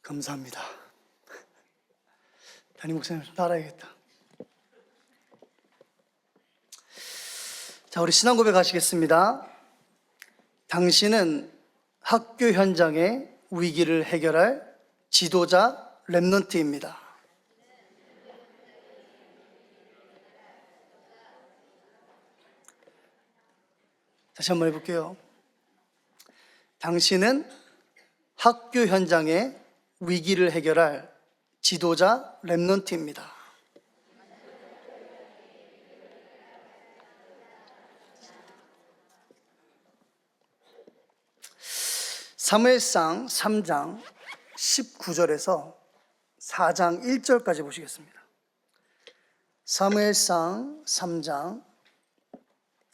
감사합니다. 담임 목사님 좀 따라야겠다. 자, 우리 신앙 고백하시겠습니다. 당신은 학교 현장의 위기를 해결할 지도자 렘넌트입니다. 다시 한번 해볼게요. 당신은 학교 현장의 위기를 해결할 지도자 렘넌트입니다. 사무엘상 3장 19절에서 4장 1절까지 보시겠습니다. 사무엘상 3장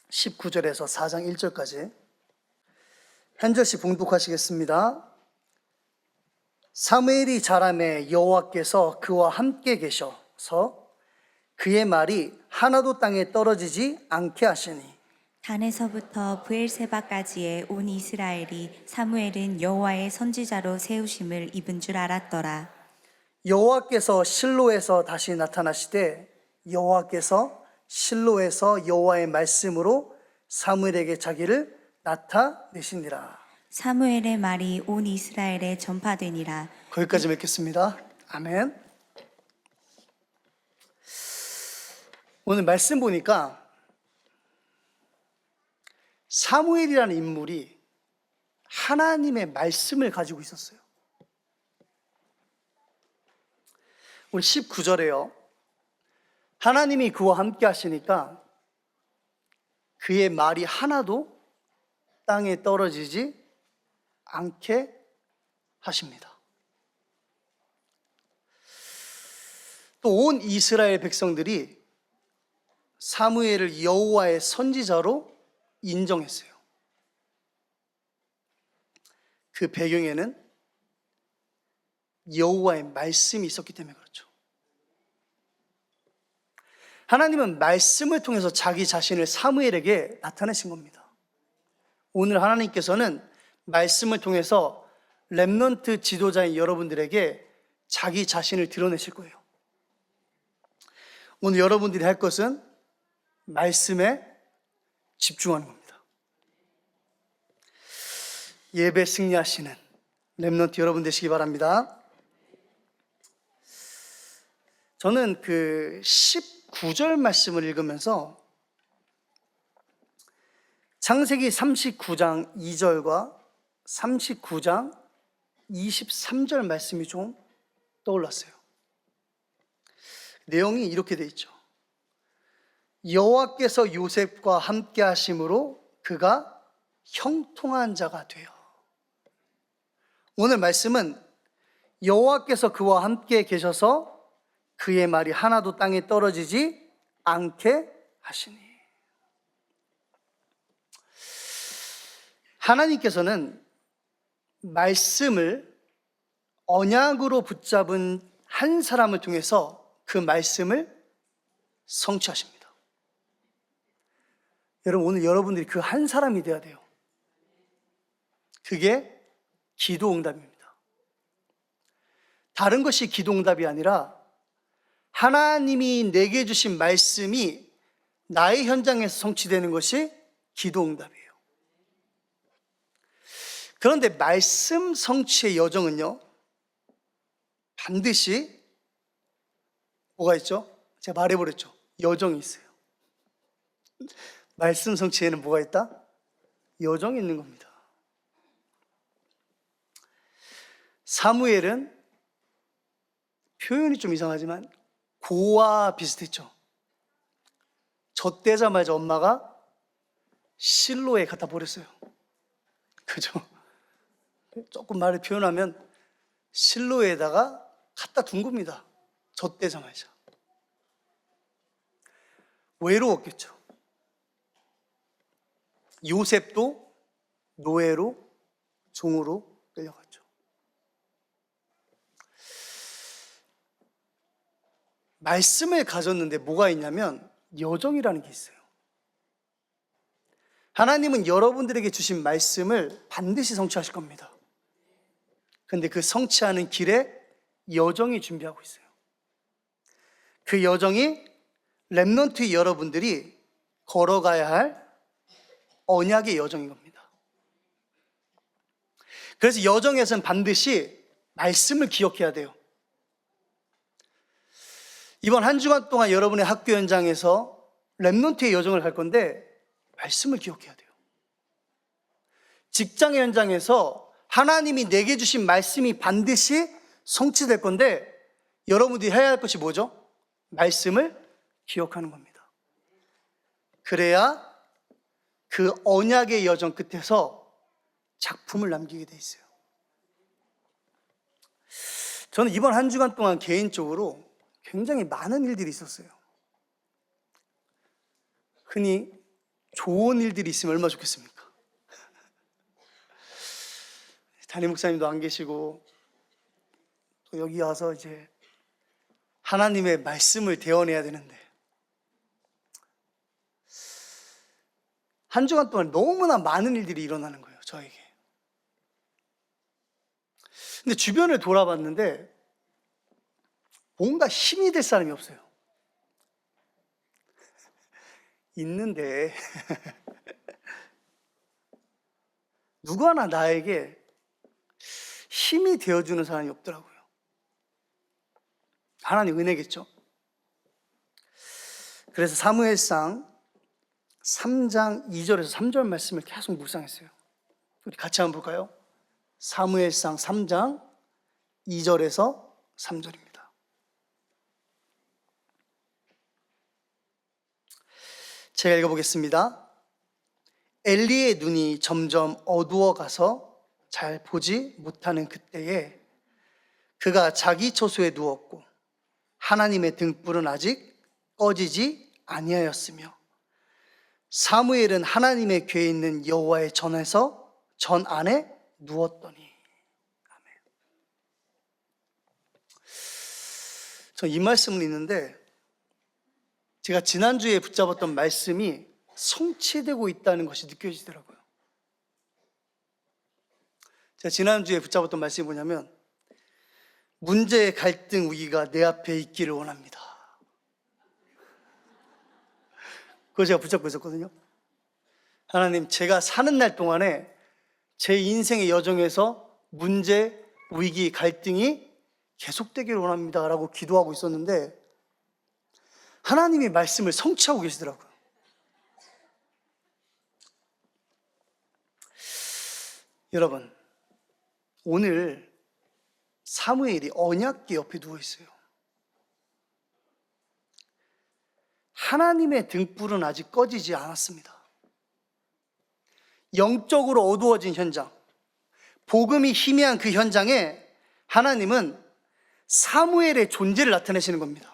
19절에서 4장 1절까지 한 절씩 봉독하시겠습니다. 사무엘이 자라매 여호와께서 그와 함께 계셔서 그의 말이 하나도 땅에 떨어지지 않게 하시니 단에서부터 브엘세바까지의 온 이스라엘이 사무엘은 여호와의 선지자로 세우심을 입은 줄 알았더라. 여호와께서 실로에서 다시 나타나시되 여호와께서 실로에서 여호와의 말씀으로 사무엘에게 자기를 나타내시니라. 사무엘의 말이 온 이스라엘에 전파되니라. 거기까지 맺겠습니다. 아멘. 오늘 말씀 보니까 사무엘이라는 인물이 하나님의 말씀을 가지고 있었어요. 우리 19절에요. 하나님이 그와 함께 하시니까 그의 말이 하나도 땅에 떨어지지 않게 하십니다. 또 온 이스라엘 백성들이 사무엘을 여호와의 선지자로 인정했어요. 그 배경에는 여호와의 말씀이 있었기 때문에 그렇죠. 하나님은 말씀을 통해서 자기 자신을 사무엘에게 나타내신 겁니다. 오늘 하나님께서는 말씀을 통해서 렘넌트 지도자인 여러분들에게 자기 자신을 드러내실 거예요. 오늘 여러분들이 할 것은 말씀에 집중하는 겁니다. 예배 승리하시는 렘넌트 여러분 되시기 바랍니다. 저는 그 19절 말씀을 읽으면서 창세기 39장 2절과 39장 23절 말씀이 좀 떠올랐어요. 내용이 이렇게 돼 있죠. 여호와께서 요셉과 함께 하심으로 그가 형통한 자가 되어. 오늘 말씀은 여호와께서 그와 함께 계셔서 그의 말이 하나도 땅에 떨어지지 않게 하시니. 하나님께서는 말씀을 언약으로 붙잡은 한 사람을 통해서 그 말씀을 성취하십니다. 여러분, 오늘 여러분들이 그 한 사람이 되어야 돼요. 그게 기도응답입니다. 다른 것이 기도응답이 아니라 하나님이 내게 주신 말씀이 나의 현장에서 성취되는 것이 기도응답이에요. 그런데 말씀 성취의 여정은요, 반드시 뭐가 있죠? 제가 말해버렸죠. 여정이 있어요. 말씀 성취에는 뭐가 있다? 여정이 있는 겁니다. 사무엘은 표현이 좀 이상하지만 고와 비슷했죠. 젖대자마자 엄마가 실로에 갖다 버렸어요. 그죠? 조금 말을 표현하면 실로에다가 갖다 둔 겁니다. 젖대자마자. 외로웠겠죠. 요셉도 노예로, 종으로 끌려갔죠. 말씀을 가졌는데 뭐가 있냐면 여정이라는 게 있어요. 하나님은 여러분들에게 주신 말씀을 반드시 성취하실 겁니다. 근데 그 성취하는 길에 여정이 준비하고 있어요. 그 여정이 렘넌트 여러분들이 걸어가야 할 언약의 여정인 겁니다. 그래서 여정에서는 반드시 말씀을 기억해야 돼요. 이번 한 주간 동안 여러분의 학교 현장에서 렘넌트의 여정을 갈 건데 말씀을 기억해야 돼요. 직장의 현장에서 하나님이 내게 주신 말씀이 반드시 성취될 건데 여러분들이 해야 할 것이 뭐죠? 말씀을 기억하는 겁니다. 그래야 그 언약의 여정 끝에서 작품을 남기게 돼 있어요. 저는 이번 한 주간 동안 개인적으로 굉장히 많은 일들이 있었어요. 흔히 좋은 일들이 있으면 얼마나 좋겠습니까? 담임 목사님도 안 계시고 또 여기 와서 이제 하나님의 말씀을 대언해야 되는데 한 주간 동안 너무나 많은 일들이 일어나는 거예요, 저에게. 근데 주변을 돌아봤는데 뭔가 힘이 될 사람이 없어요. 있는데 누구 하나 나에게 힘이 되어주는 사람이 없더라고요. 하나님 은혜겠죠. 그래서 사무엘상 3장 2절에서 3절 말씀을 계속 묵상했어요. 우리 같이 한번 볼까요? 사무엘상 3장 2절에서 3절입니다. 제가 읽어보겠습니다. 엘리의 눈이 점점 어두워가서 잘 보지 못하는 그때에 그가 자기 처소에 누웠고 하나님의 등불은 아직 꺼지지 아니하였으며 사무엘은 하나님의 궤에 있는 여호와의 전 안에 누웠더니. 아멘. 저 이 말씀은 있는데 제가 지난주에 붙잡았던 말씀이 성취되고 있다는 것이 느껴지더라고요. 제가 지난주에 붙잡았던 말씀이 뭐냐면 문제, 갈등, 위기가 내 앞에 있기를 원합니다. 그거 제가 붙잡고 있었거든요. 하나님, 제가 사는 날 동안에 제 인생의 여정에서 문제, 위기, 갈등이 계속되기를 원합니다 라고 기도하고 있었는데 하나님이 말씀을 성취하고 계시더라고요. 여러분, 오늘 사무엘이 언약궤 옆에 누워 있어요. 하나님의 등불은 아직 꺼지지 않았습니다. 영적으로 어두워진 현장, 복음이 희미한 그 현장에 하나님은 사무엘의 존재를 나타내시는 겁니다.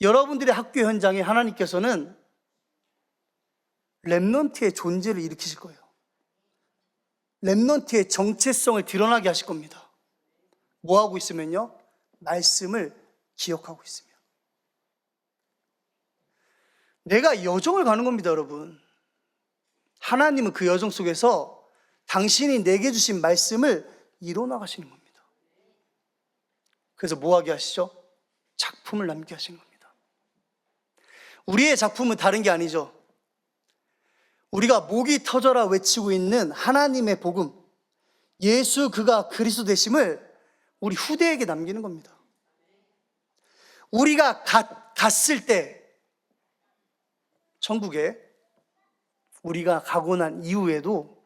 여러분들의 학교 현장에 하나님께서는 렘넌트의 존재를 일으키실 거예요. 렘넌트의 정체성을 드러나게 하실 겁니다. 뭐 하고 있으면요? 말씀을 기억하고 있으면. 내가 여정을 가는 겁니다, 여러분. 하나님은 그 여정 속에서 당신이 내게 주신 말씀을 이뤄나가시는 겁니다. 그래서 뭐 하게 하시죠? 작품을 남게 하시는 겁니다. 우리의 작품은 다른 게 아니죠. 우리가 목이 터져라 외치고 있는 하나님의 복음, 예수 그가 그리스도 되심을 우리 후대에게 남기는 겁니다. 우리가 갔을 때 천국에 우리가 가고 난 이후에도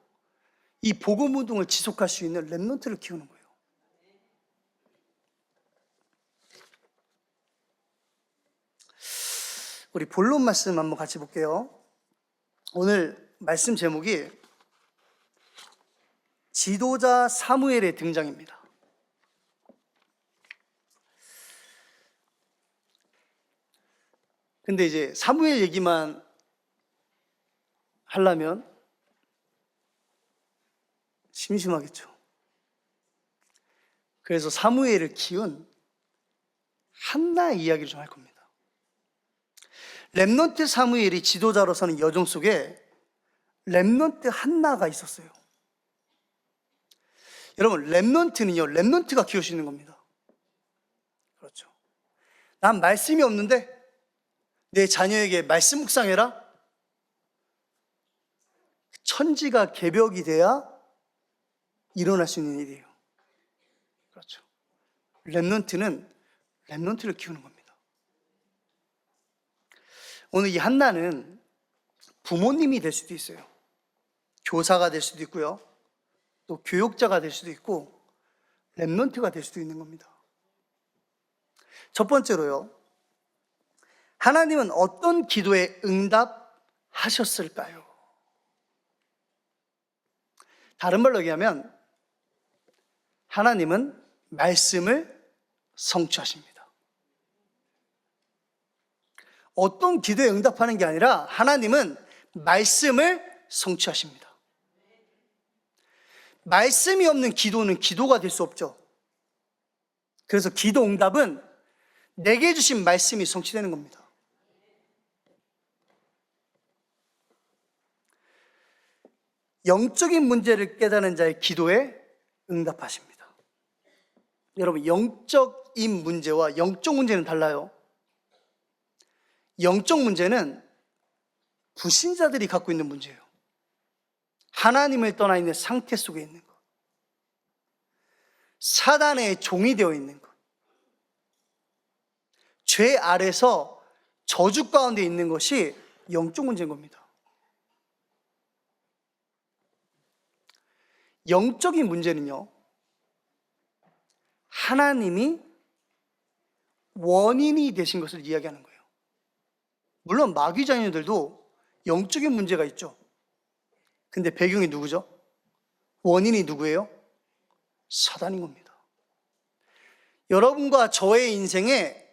이 복음 운동을 지속할 수 있는 렘넌트를 키우는 거예요. 우리 본론 말씀 한번 같이 볼게요. 오늘 말씀 제목이 지도자 사무엘의 등장입니다. 근데 이제 사무엘 얘기만 하려면 심심하겠죠. 그래서 사무엘을 키운 한나의 이야기를 좀 할 겁니다. 렘넌트 사무엘이 지도자로 서는 여정 속에 렘넌트 한나가 있었어요. 여러분, 렘넌트가 키울 수 있는 겁니다. 그렇죠. 난 말씀이 없는데 내 자녀에게 말씀 묵상해라. 천지가 개벽이 돼야 일어날 수 있는 일이에요. 그렇죠. 렘넌트를 키우는 겁니다. 오늘 이 한나는 부모님이 될 수도 있어요. 교사가 될 수도 있고요. 또 교육자가 될 수도 있고 렘넌트가 될 수도 있는 겁니다. 첫 번째로요. 하나님은 어떤 기도에 응답하셨을까요? 다른 말로 얘기하면 하나님은 말씀을 성취하십니다. 어떤 기도에 응답하는 게 아니라 하나님은 말씀을 성취하십니다. 말씀이 없는 기도는 기도가 될 수 없죠. 그래서 기도 응답은 내게 주신 말씀이 성취되는 겁니다. 영적인 문제를 깨닫는 자의 기도에 응답하십니다. 여러분, 영적인 문제와 영적 문제는 달라요. 영적 문제는 불신자들이 갖고 있는 문제예요. 하나님을 떠나 있는 상태 속에 있는 것, 사단의 종이 되어 있는 것, 죄 아래서 저주 가운데 있는 것이 영적 문제인 겁니다. 영적인 문제는요, 하나님이 원인이 되신 것을 이야기하는 거예요. 물론 마귀 자녀들도 영적인 문제가 있죠. 근데 배경이 누구죠? 원인이 누구예요? 사단인 겁니다. 여러분과 저의 인생에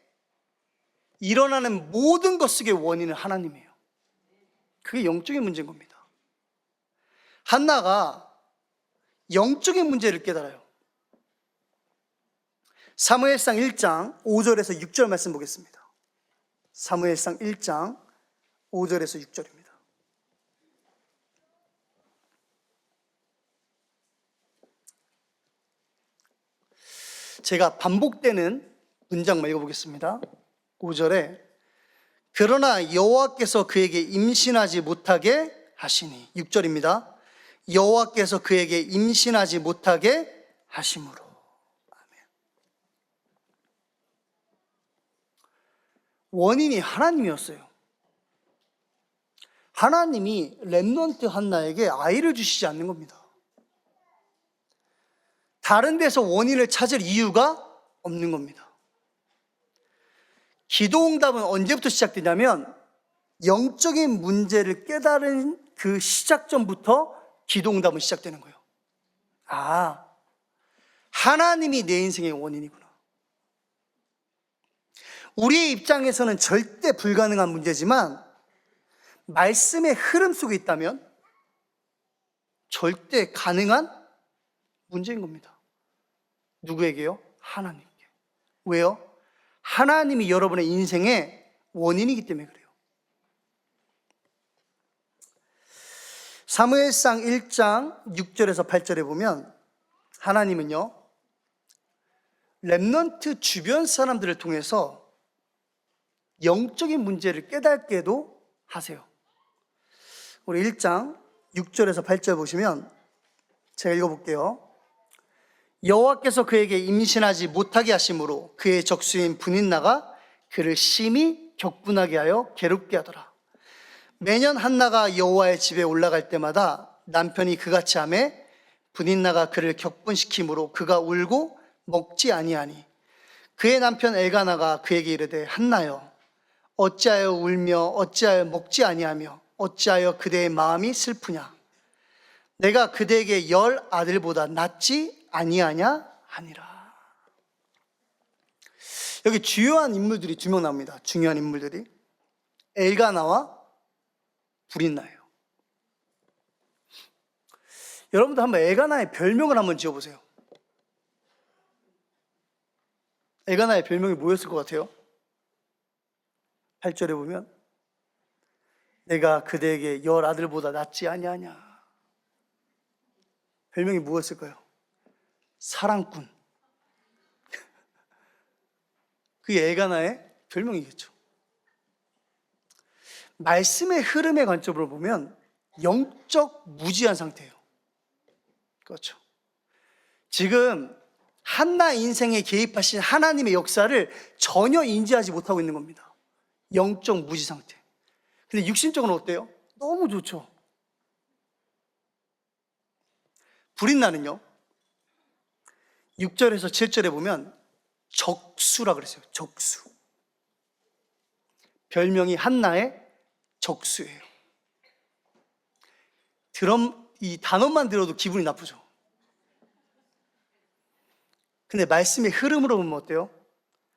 일어나는 모든 것 속의 원인은 하나님이에요. 그게 영적인 문제인 겁니다. 한나가 영적인 문제를 깨달아요. 사무엘상 1장 5절에서 6절 말씀 보겠습니다. 사무엘상 1장 5절에서 6절입니다. 제가 반복되는 문장만 읽어보겠습니다. 5절에 그러나 여호와께서 그에게 임신하지 못하게 하시니, 6절입니다. 여호와께서 그에게 임신하지 못하게 하심으로. 아멘. 원인이 하나님이었어요. 하나님이 렘넌트 한나에게 아이를 주시지 않는 겁니다. 다른 데서 원인을 찾을 이유가 없는 겁니다. 기도 응답은 언제부터 시작되냐면 영적인 문제를 깨달은 그 시작점부터 기도 응답은 시작되는 거예요. 아, 하나님이 내 인생의 원인이구나. 우리의 입장에서는 절대 불가능한 문제지만 말씀의 흐름 속에 있다면 절대 가능한 문제인 겁니다. 누구에게요? 하나님께. 왜요? 하나님이 여러분의 인생의 원인이기 때문에 그래요. 사무엘상 1장 6절에서 8절에 보면 하나님은요, 렘넌트 주변 사람들을 통해서 영적인 문제를 깨닫게도 하세요. 우리 1장 6절에서 8절 보시면 제가 읽어볼게요. 여호와께서 그에게 임신하지 못하게 하심으로 그의 적수인 분인나가 그를 심히 격분하게 하여 괴롭게 하더라. 매년 한나가 여호와의 집에 올라갈 때마다 남편이 그같이 하매 분인나가 그를 격분시키므로 그가 울고 먹지 아니하니 그의 남편 엘가나가 그에게 이르되 한나여 어찌하여 울며 어찌하여 먹지 아니하며 어찌하여 그대의 마음이 슬프냐 내가 그대에게 10 아들보다 낫지 아니하냐 하니라. 여기 주요한 인물들이 2명 나옵니다. 중요한 인물들이 엘가나와 불인나예요. 여러분도 한번 엘가나의 별명을 한번 지어보세요. 엘가나의 별명이 뭐였을 것 같아요? 8절에 보면 내가 그대에게 10 아들보다 낫지 아니하냐. 별명이 무엇일까요? 사랑꾼. 그게 엘가나의 별명이겠죠. 말씀의 흐름의 관점으로 보면 영적 무지한 상태예요. 그렇죠. 지금 한나 인생에 개입하신 하나님의 역사를 전혀 인지하지 못하고 있는 겁니다. 영적 무지 상태. 근데 육신적으로는 어때요? 너무 좋죠. 브린나는요, 6절에서 7절에 보면 적수라 그랬어요. 적수. 별명이 한나의 적수예요. 이 단어만 들어도 기분이 나쁘죠. 근데 말씀의 흐름으로 보면 어때요?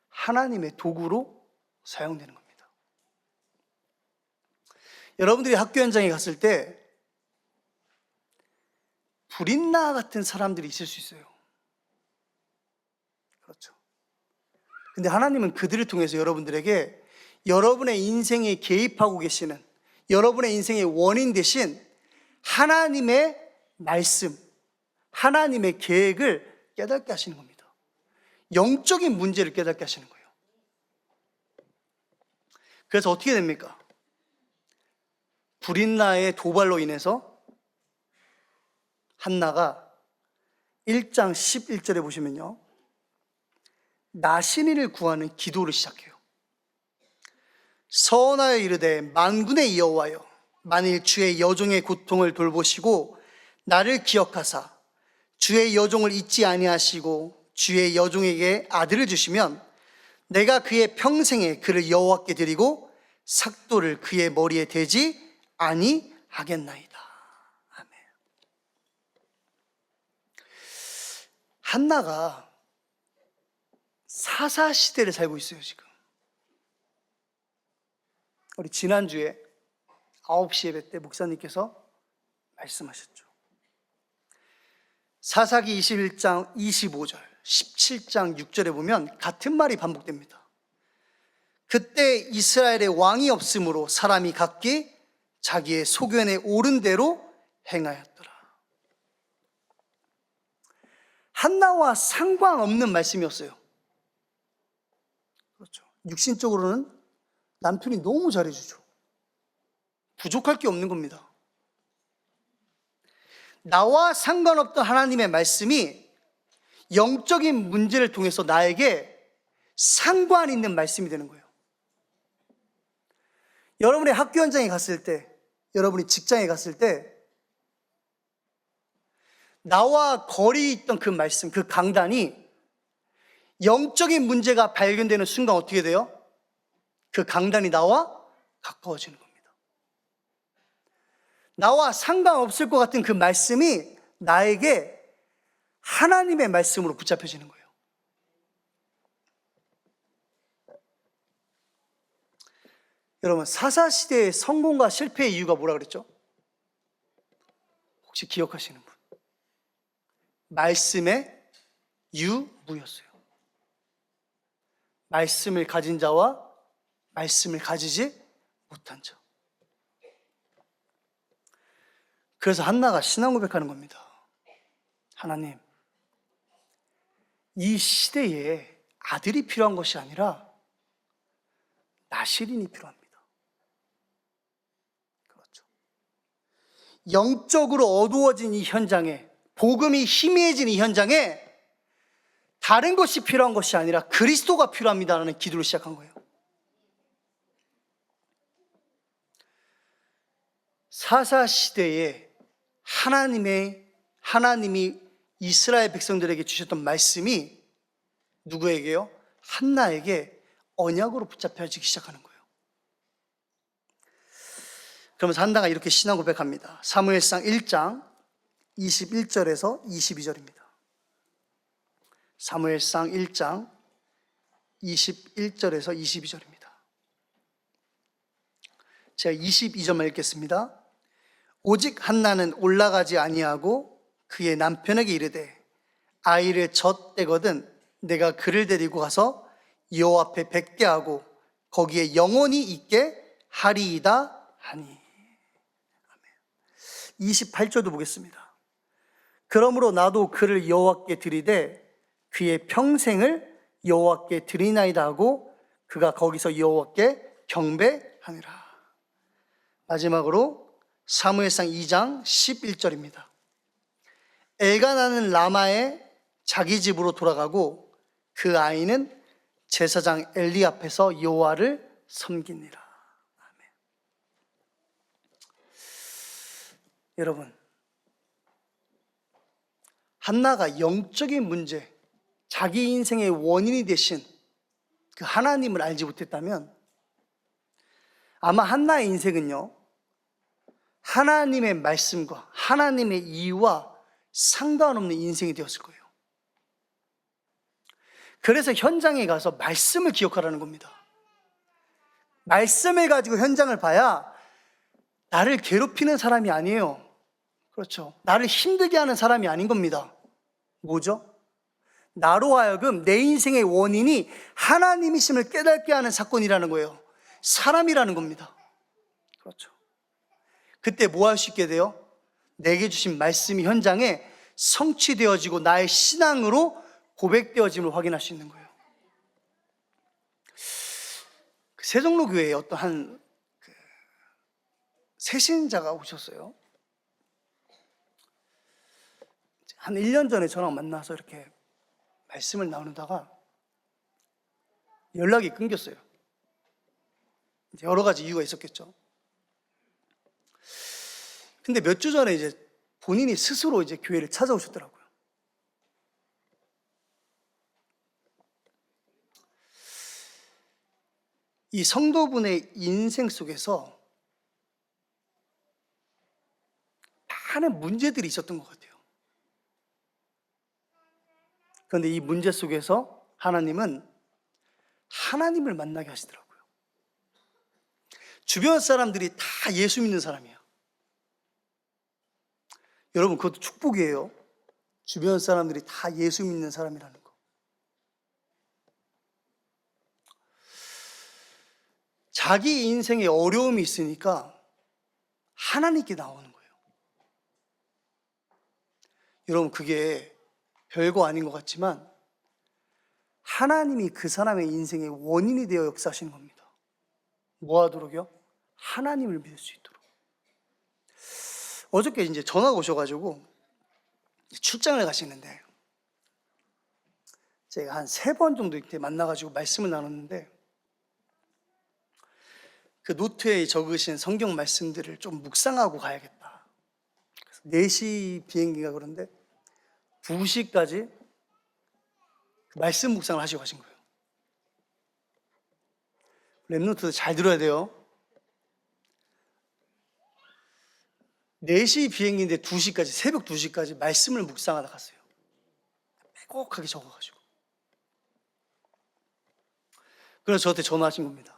하나님의 도구로 사용되는 겁니다. 여러분들이 학교 현장에 갔을 때 브린나 같은 사람들이 있을 수 있어요. 그렇죠. 근데 하나님은 그들을 통해서 여러분들에게 여러분의 인생에 개입하고 계시는, 여러분의 인생의 원인 대신 하나님의 말씀, 하나님의 계획을 깨닫게 하시는 겁니다. 영적인 문제를 깨닫게 하시는 거예요. 그래서 어떻게 됩니까? 브린나의 도발로 인해서 한나가 1장 11절에 보시면요, 나신이를 구하는 기도를 시작해요. 서원하여 이르되 만군의 여호와여, 만일 주의 여종의 고통을 돌보시고 나를 기억하사 주의 여종을 잊지 아니하시고 주의 여종에게 아들을 주시면 내가 그의 평생에 그를 여호와께 드리고 삭도를 그의 머리에 대지 아니하겠나이다. 아멘. 한나가 사사시대를 살고 있어요. 지금 우리 지난주에 9시 예배 때 목사님께서 말씀하셨죠. 사사기 21장 25절, 17장 6절에 보면 같은 말이 반복됩니다. 그때 이스라엘에 왕이 없으므로 사람이 각기 자기의 소견에 옳은 대로 행하였더라. 한나와 상관없는 말씀이었어요. 그렇죠. 육신적으로는 남편이 너무 잘해주죠. 부족할 게 없는 겁니다. 나와 상관없던 하나님의 말씀이 영적인 문제를 통해서 나에게 상관 있는 말씀이 되는 거예요. 여러분의 학교 현장에 갔을 때, 여러분이 직장에 갔을 때 나와 거리 있던 그 말씀, 그 강단이 영적인 문제가 발견되는 순간 어떻게 돼요? 그 강단이 나와 가까워지는 겁니다. 나와 상관없을 것 같은 그 말씀이 나에게 하나님의 말씀으로 붙잡혀지는 거예요. 여러분, 사사시대의 성공과 실패의 이유가 뭐라 그랬죠? 혹시 기억하시는 분? 말씀의 유무였어요. 말씀을 가진 자와 말씀을 가지지 못한 자. 그래서 한나가 신앙 고백하는 겁니다. 하나님, 이 시대에 아들이 필요한 것이 아니라 나실인이 필요합니다. 그렇죠. 영적으로 어두워진 이 현장에, 복음이 희미해진 이 현장에 다른 것이 필요한 것이 아니라 그리스도가 필요합니다라는 기도를 시작한 거예요. 사사시대에 하나님이 이스라엘 백성들에게 주셨던 말씀이 누구에게요? 한나에게 언약으로 붙잡혀지기 시작하는 거예요. 그러면서 한나가 이렇게 신앙 고백합니다. 사무엘상 1장 21절에서 22절입니다. 사무엘상 1장 21절에서 22절입니다. 제가 22절만 읽겠습니다. 오직 한나는 올라가지 아니하고 그의 남편에게 이르되 아이를 젖대거든 내가 그를 데리고 가서 여호와 앞에 뵙게 하고 거기에 영원히 있게 하리이다 하니. 28절도 보겠습니다. 그러므로 나도 그를 여호와께 드리되 그의 평생을 여호와께 드리나이다 하고 그가 거기서 여호와께 경배하니라. 마지막으로 사무엘상 2장 11절입니다. 엘가나는 라마에 자기 집으로 돌아가고 그 아이는 제사장 엘리 앞에서 여호와를 섬기니라. 아멘. 여러분, 한나가 영적인 문제, 자기 인생의 원인이 되신 그 하나님을 알지 못했다면 아마 한나의 인생은요, 하나님의 말씀과 하나님의 이유와 상관없는 인생이 되었을 거예요. 그래서 현장에 가서 말씀을 기억하라는 겁니다. 말씀을 가지고 현장을 봐야 나를 괴롭히는 사람이 아니에요. 그렇죠. 나를 힘들게 하는 사람이 아닌 겁니다. 뭐죠? 나로 하여금 내 인생의 원인이 하나님이심을 깨닫게 하는 사건이라는 거예요. 사람이라는 겁니다. 그렇죠. 그때 뭐 할 수 있게 돼요? 내게 주신 말씀이 현장에 성취되어지고 나의 신앙으로 고백되어짐을 확인할 수 있는 거예요. 세종로교회에 어떤 한 새신자가 오셨어요. 한 1년 전에 저랑 만나서 이렇게 말씀을 나누다가 연락이 끊겼어요. 여러 가지 이유가 있었겠죠. 근데 몇 주 전에 이제 본인이 스스로 이제 교회를 찾아오셨더라고요. 이 성도분의 인생 속에서 많은 문제들이 있었던 것 같아요. 그런데 이 문제 속에서 하나님은 하나님을 만나게 하시더라고요. 주변 사람들이 다 예수 믿는 사람이에요. 여러분, 그것도 축복이에요. 주변 사람들이 다 예수 믿는 사람이라는 거. 자기 인생에 어려움이 있으니까 하나님께 나오는 거예요. 여러분, 그게 별거 아닌 것 같지만 하나님이 그 사람의 인생의 원인이 되어 역사하시는 겁니다. 뭐 하도록요? 하나님을 믿을 수 있도록. 어저께 이제 전화가 오셔가지고 출장을 가시는데 제가 한 3번 정도 이렇게 만나가지고 말씀을 나눴는데 그 노트에 적으신 성경 말씀들을 좀 묵상하고 가야겠다. 그래서 4시 비행기가 그런데 2시까지 말씀 묵상을 하시고 가신 거예요. 랩노트도 잘 들어야 돼요. 4시 비행기인데 2시까지, 새벽 2시까지 말씀을 묵상하다 갔어요. 빼곡하게 적어가지고. 그래서 저한테 전화하신 겁니다.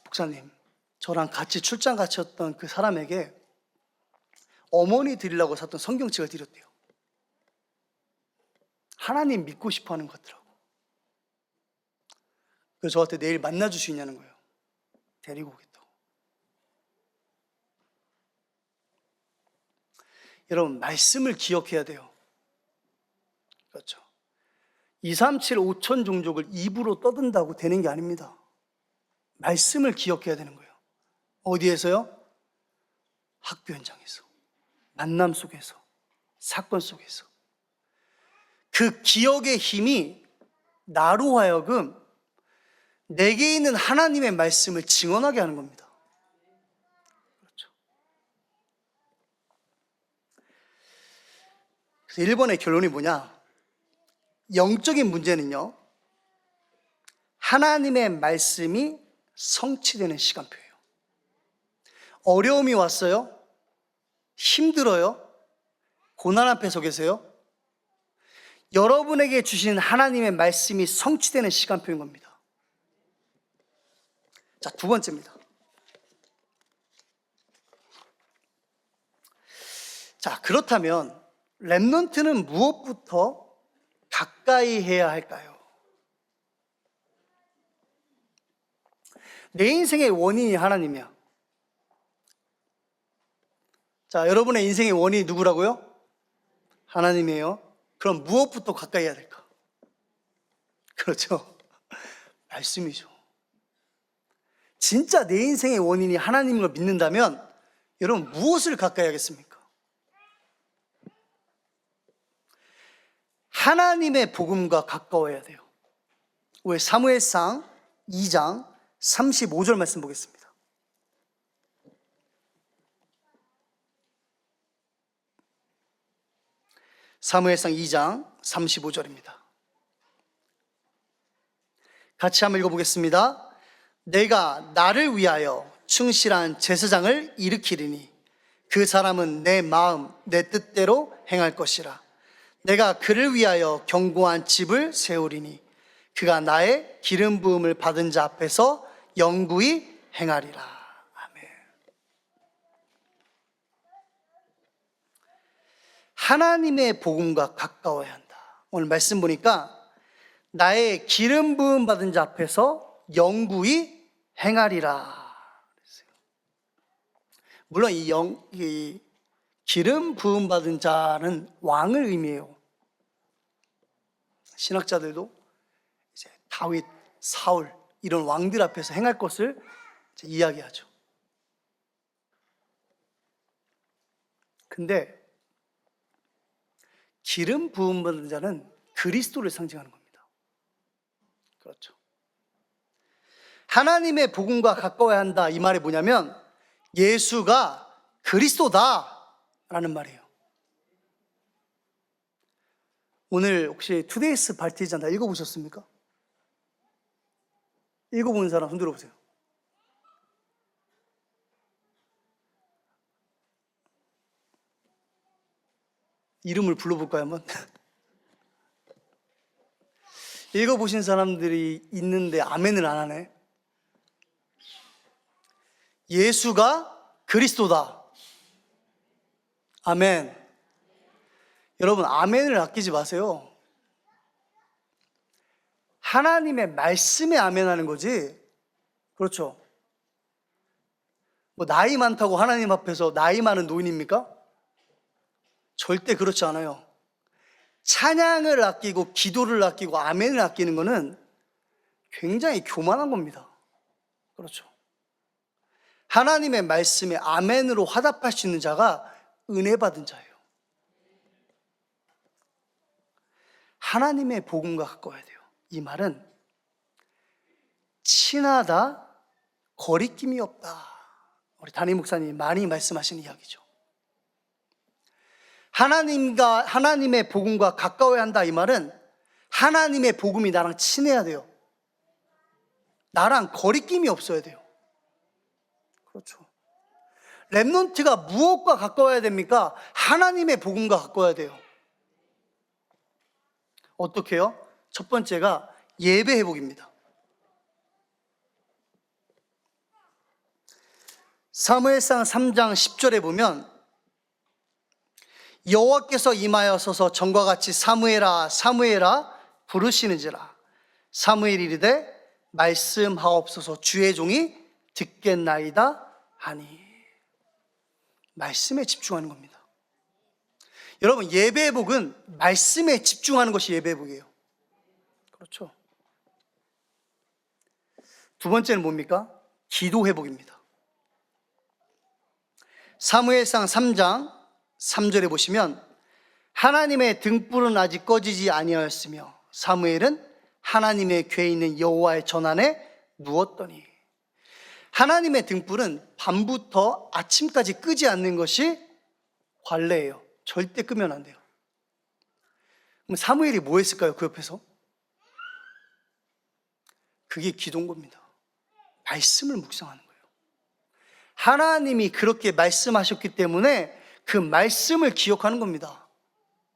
목사님, 저랑 같이 출장 같이였던 그 사람에게 어머니 드리려고 샀던 성경책을 드렸대요. 하나님 믿고 싶어 하는 것 같더라고. 그래서 저한테 내일 만나줄 수 있냐는 거예요. 데리고 오겠다고. 여러분, 말씀을 기억해야 돼요. 그렇죠. 237 5천 종족을 입으로 떠든다고 되는 게 아닙니다. 말씀을 기억해야 되는 거예요. 어디에서요? 학교 현장에서, 만남 속에서, 사건 속에서. 그 기억의 힘이 나로 하여금 내게 있는 하나님의 말씀을 증언하게 하는 겁니다. 그렇죠. 그래서 1번의 결론이 뭐냐? 영적인 문제는요, 하나님의 말씀이 성취되는 시간표예요. 어려움이 왔어요? 힘들어요? 고난 앞에 서 계세요? 여러분에게 주신 하나님의 말씀이 성취되는 시간표인 겁니다. 자, 2번째입니다. 자, 그렇다면 렘넌트는 무엇부터 가까이 해야 할까요? 내 인생의 원인이 하나님이야. 자, 여러분의 인생의 원인이 누구라고요? 하나님이에요. 그럼 무엇부터 가까이 해야 될까? 그렇죠. 말씀이죠. 진짜 내 인생의 원인이 하나님인 걸 믿는다면 여러분 무엇을 가까이 하겠습니까? 하나님의 복음과 가까워야 돼요. 왜? 사무엘상 2장 35절 말씀 보겠습니다. 사무엘상 2장 35절입니다. 같이 한번 읽어보겠습니다. 내가 나를 위하여 충실한 제사장을 일으키리니 그 사람은 내 마음 내 뜻대로 행할 것이라. 내가 그를 위하여 견고한 집을 세우리니 그가 나의 기름 부음을 받은 자 앞에서 영구히 행하리라. 아멘. 하나님의 복음과 가까워야 한다. 오늘 말씀 보니까 나의 기름 부음 받은 자 앞에서 영구히 행하리라. 물론 이 기름 부음 받은 자는 왕을 의미해요. 신학자들도 이제 다윗, 사울 이런 왕들 앞에서 행할 것을 이야기하죠. 근데 기름 부음 받은 자는 그리스도를 상징하는 겁니다. 그렇죠. 하나님의 복음과 가까워야 한다 이 말이 뭐냐면 예수가 그리스도다라는 말이에요. 오늘 혹시 투데이스 발티잔 다 읽어보셨습니까? 읽어본 사람 손 들어보세요. 이름을 불러볼까요 한번? 읽어보신 사람들이 있는데 아멘을 안 하네. 예수가 그리스도다. 아멘. 여러분 아멘을 아끼지 마세요. 하나님의 말씀에 아멘하는 거지. 그렇죠. 뭐 나이 많다고 하나님 앞에서 나이 많은 노인입니까? 절대 그렇지 않아요. 찬양을 아끼고 기도를 아끼고 아멘을 아끼는 것은 굉장히 교만한 겁니다. 그렇죠. 하나님의 말씀에 아멘으로 화답할 수 있는 자가 은혜 받은 자예요. 하나님의 복음과 가까워야 돼요. 이 말은 친하다, 거리낌이 없다. 우리 담임 목사님이 많이 말씀하시는 이야기죠. 하나님의 복음과 가까워야 한다 이 말은 하나님의 복음이 나랑 친해야 돼요. 나랑 거리낌이 없어야 돼요. 그렇죠. 렘넌트가 무엇과 가까워야 됩니까? 하나님의 복음과 가까워야 돼요. 어떻게 해요? 첫 번째가 예배 회복입니다. 사무엘상 3장 10절에 보면 여호와께서 임하여서서 전과 같이 사무엘아 사무엘아 부르시는지라. 사무엘이 이르되 말씀하옵소서 주의 종이 듣겠나이다 하니. 말씀에 집중하는 겁니다. 여러분 예배 회복은 말씀에 집중하는 것이 예배 회복이에요. 그렇죠. 두 번째는 뭡니까? 기도 회복입니다. 사무엘상 3장 3절에 보시면 하나님의 등불은 아직 꺼지지 아니하였으며 사무엘은 하나님의 궤에 있는 여호와의 전안에 누웠더니. 하나님의 등불은 밤부터 아침까지 끄지 않는 것이 관례예요. 절대 끄면 안 돼요. 그럼 사무엘이 뭐 했을까요? 그 옆에서? 그게 기도인 겁니다. 말씀을 묵상하는 거예요. 하나님이 그렇게 말씀하셨기 때문에 그 말씀을 기억하는 겁니다.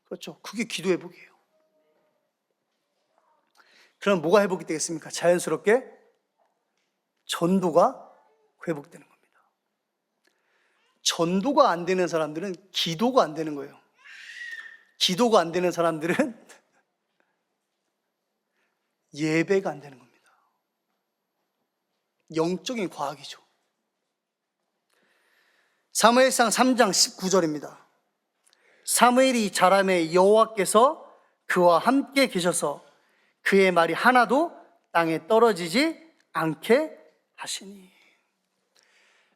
그렇죠. 그게 기도 회복이에요. 그럼 뭐가 회복이 되겠습니까? 자연스럽게 전도가 회복되는 겁니다. 전도가 안 되는 사람들은 기도가 안 되는 거예요. 기도가 안 되는 사람들은 예배가 안 되는 겁니다. 영적인 과학이죠. 사무엘상 3장 19절입니다. 사무엘이 자라매 여호와께서 그와 함께 계셔서 그의 말이 하나도 땅에 떨어지지 않게 하시니.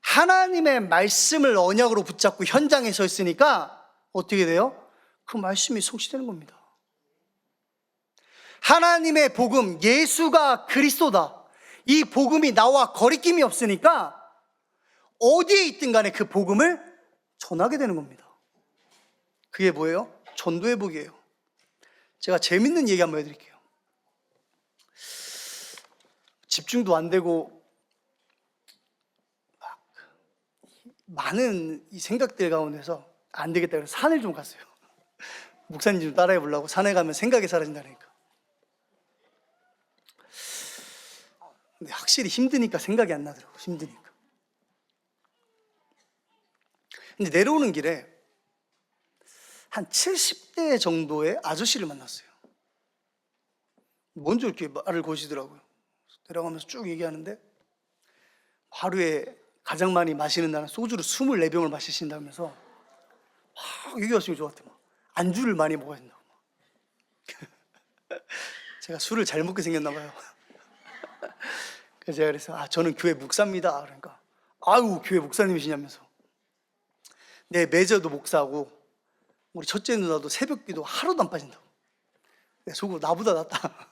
하나님의 말씀을 언약으로 붙잡고 현장에 서 있으니까 어떻게 돼요? 그 말씀이 성취되는 겁니다. 하나님의 복음, 예수가 그리스도다. 이 복음이 나와 거리낌이 없으니까 어디에 있든 간에 그 복음을 전하게 되는 겁니다. 그게 뭐예요? 전도의 복이에요. 제가 재밌는 얘기 한번 해드릴게요. 집중도 안 되고 막 많은 이 생각들 가운데서 안 되겠다 그래서 산을 좀 갔어요. 목사님 좀 따라해 보려고. 산에 가면 생각이 사라진다니까. 근데 확실히 힘드니까 생각이 안 나더라고. 힘드니까. 근데 내려오는 길에 한 70대 정도의 아저씨를 만났어요. 먼저 이렇게 말을 거시더라고요. 내려가면서 쭉 얘기하는데 하루에 가장 많이 마시는 날은 소주를 24병을 마시신다면서 막 얘기하시기 좋았대. 막 안주를 많이 먹어야 된다고. 제가 술을 잘 먹게 생겼나 봐요. 그래서 제가 그래서 저는 교회 목사입니다. 그러니까 아유 교회 목사님이시냐면서. 내 매저도 목사하고 우리 첫째 누나도 새벽기도 하루도 안 빠진다고. 내 속으로 나보다 낫다.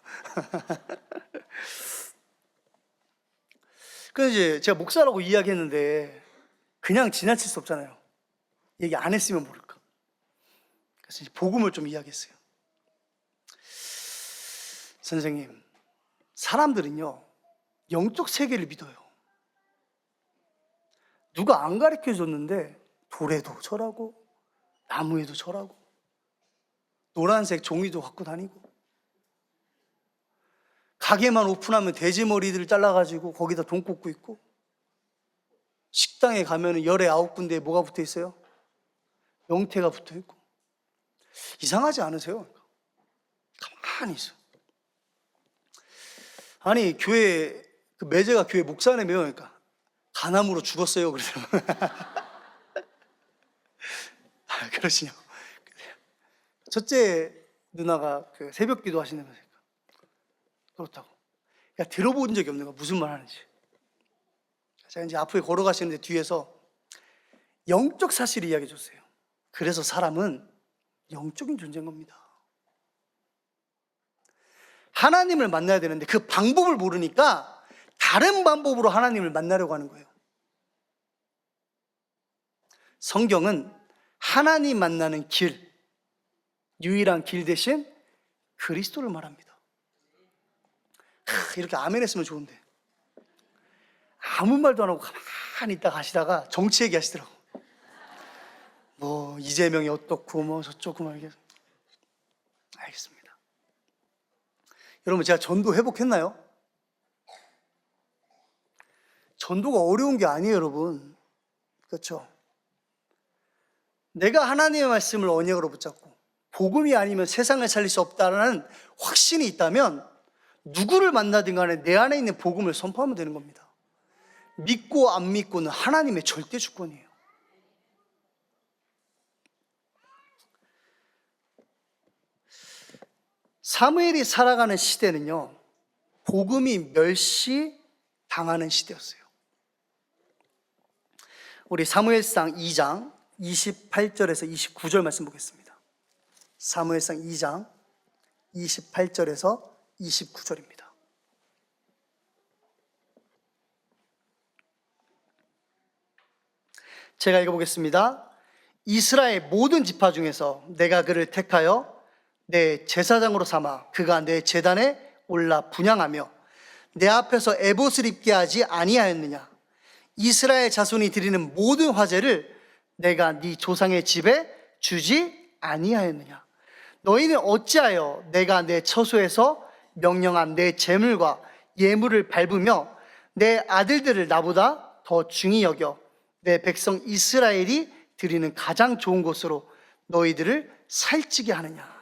그래서 이제 제가 목사라고 이야기했는데 그냥 지나칠 수 없잖아요. 얘기 안 했으면 모를까. 그래서 이제 복음을 좀 이야기했어요. 선생님, 사람들은요 영적 세계를 믿어요. 누가 안 가르쳐 줬는데 돌에도 절하고 나무에도 절하고 노란색 종이도 갖고 다니고 가게만 오픈하면 돼지머리들 잘라가지고 거기다 돈 꽂고 있고 식당에 가면 열에 9군데에 뭐가 붙어 있어요? 명태가 붙어 있고. 이상하지 않으세요? 가만히 있어. 아니 교회 그 매제가 교회 목사네요. 그러니까 간암으로 죽었어요. 그래서 그러시냐고. 첫째 누나가 그 새벽 기도 하시는 거니까 그렇다고. 그러니까 들어본 적이 없는 거야. 무슨 말 하는지. 제가 이제 앞에 걸어가시는데 뒤에서 영적 사실을 이야기해 줬어요. 그래서 사람은 영적인 존재인 겁니다. 하나님을 만나야 되는데 그 방법을 모르니까 다른 방법으로 하나님을 만나려고 하는 거예요. 성경은 하나님 만나는 길, 유일한 길 대신 그리스도를 말합니다. 이렇게 아멘 했으면 좋은데 아무 말도 안 하고 가만히 있다 가시다가 정치 얘기 하시더라고. 뭐 이재명이 어떻고 뭐 저쩌고 막 이렇게. 알겠습니다. 여러분 제가 전도 회복했나요? 전도가 어려운 게 아니에요, 여러분. 그렇죠? 내가 하나님의 말씀을 언약으로 붙잡고 복음이 아니면 세상을 살릴 수 없다는 확신이 있다면 누구를 만나든 간에 내 안에 있는 복음을 선포하면 되는 겁니다. 믿고 안 믿고는 하나님의 절대 주권이에요. 사무엘이 살아가는 시대는요, 복음이 멸시당하는 시대였어요. 우리 사무엘상 2장 28절에서 29절 말씀 보겠습니다. 사무엘상 2장 28절에서 29절입니다. 제가 읽어보겠습니다. 이스라엘 모든 지파 중에서 내가 그를 택하여 내 제사장으로 삼아 그가 내 제단에 올라 분향하며 내 앞에서 에봇을 입게 하지 아니하였느냐. 이스라엘 자손이 드리는 모든 화제를 내가 네 조상의 집에 주지 아니하였느냐. 너희는 어찌하여 내가 내 처소에서 명령한 내 제물과 예물을 밟으며 내 아들들을 나보다 더 중히 여겨 내 백성 이스라엘이 드리는 가장 좋은 곳으로 너희들을 살찌게 하느냐.